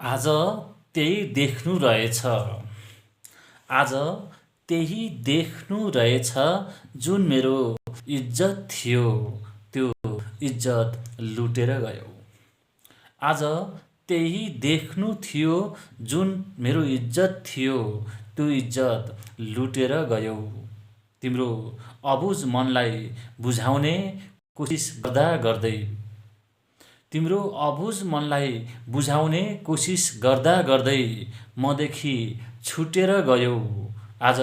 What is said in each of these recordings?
आज त्यही देख्नु रहेछ। आज त्यही देख्नु रहेछ जुन मेरो इज्जत थियो त्यो इज्जत लुटेर गयो। आज त्यही देख्नु थियो जुन मेरो इज्जत थियो त्यो इज्जत लुटेर गयो। तिम्रो अबुझ मनलाई बुझाउने कोसिस गर्दा गर्दै तिम्रो अबुझ मनलाई बुझाउने कोसिस गर्दा गर्दै मदेखि छुटेर गयौ। आज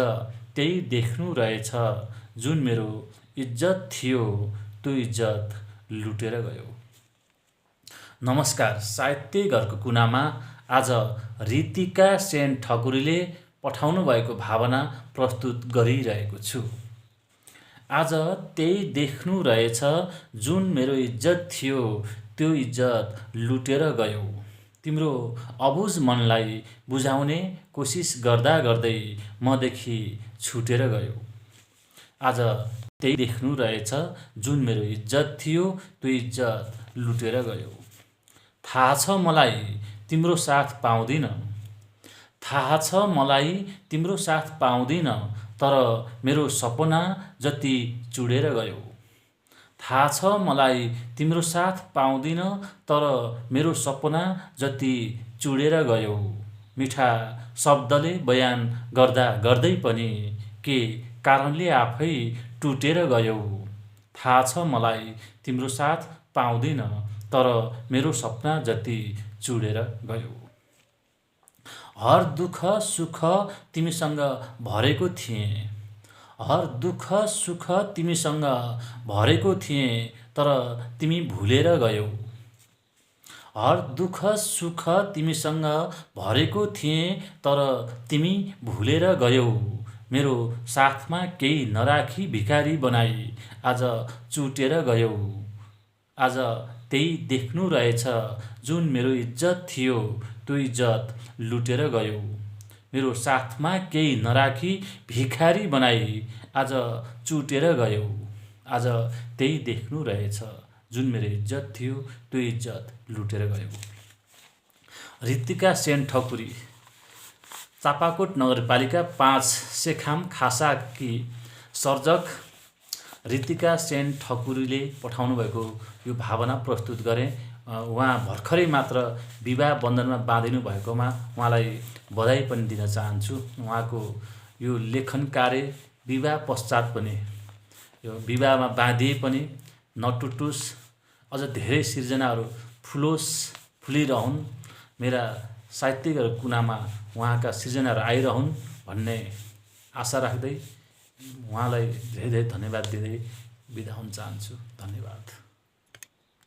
त्यही देख्नु रहेछ जुन मेरो इज्जत थियो त्यो इज्जत लुटेर गयो। नमस्कार, साहित्य घरको कुनामा आज रीतिका सेन ठकुरीले पठाउनु भएको भावना प्रस्तुत गरिरहेको छु। आज त्यही देख्नु रहेछ जुन मेरो इज्जत थियो त्यो इज्जत लुटेर गयो। तिम्रो अबुझ मनलाई बुझाउने कोसिस गर्दा गर्दै मदेखि छुटेर गयो। आज त्यही देख्नु रहेछ जुन मेरो इज्जत थियो त्यो इज्जत लुटेर गयो। थाहा छ मलाई तिम्रो साथ पाउँदिन। थाहा छ मलाई तिम्रो साथ पाउँदिन, तर मेरो सपना जति चुडेर गयो। थाहा छ मलाई तिम्रो साथ पाउँदिन, तर मेरो सपना जति चुडेर गयो। मिठा शब्दले बयान गर्दा गर्दै पनि के कारणले आफै टुटेर गयो। थाहा छ मलाई तिम्रो साथ पाउँदिन, तर मेरो सपना जति चुडेर गयो। हर दुःख सुख तिमीसँग भरेको थिएँ। हर दुःख सुख तिमीसँग भरेको थिएँ, तर तिमी भुलेर गयौ। हर दुःख सुख तिमीसँग भरेको थिएँ, तर तिमी भुलेर गयौ। मेरो साथमा केही नराखी भिखारी बनाई आज चुटेर गयौ। आज त्यही देख्नु रहेछ जुन मेरो इज्जत थियो त्यो इज्जत लुटेर गयो। मेरो साथमा केही नराखी भिखारी बनाई आज चुटेर गयौ। आज त्यही देख्नु रहेछ जुन मेरो इज्जत थियो त्यो इज्जत लुटेर गयो। रीतिका सेन ठकुरी, चापाकोट नगरपालिका 5 सेखाम खासाकी सर्जक रीतिका सेन ठकुरीले पठाउनु भएको यो भावना प्रस्तुत गरे। उहाँ भर्खरै मात्र विवाह बन्धनमा बाँधिनु भएकोमा उहाँलाई बधाई पनि दिन चाहन्छु। उहाँको यो लेखन कार्य विवाह पश्चात पनि, यो विवाहमा बाँधिए पनि नटुटुस्, अझ धेरै सिर्जनाहरू फुलिरहन्, मेरा साहित्यिक कुनामा उहाँका सिर्जनाहरू आइरहन् भन्ने आशा राख्दै उहाँलाई धेरै धेरै धन्यवाद दिँदै बिदा हुन चाहन्छु। धन्यवाद।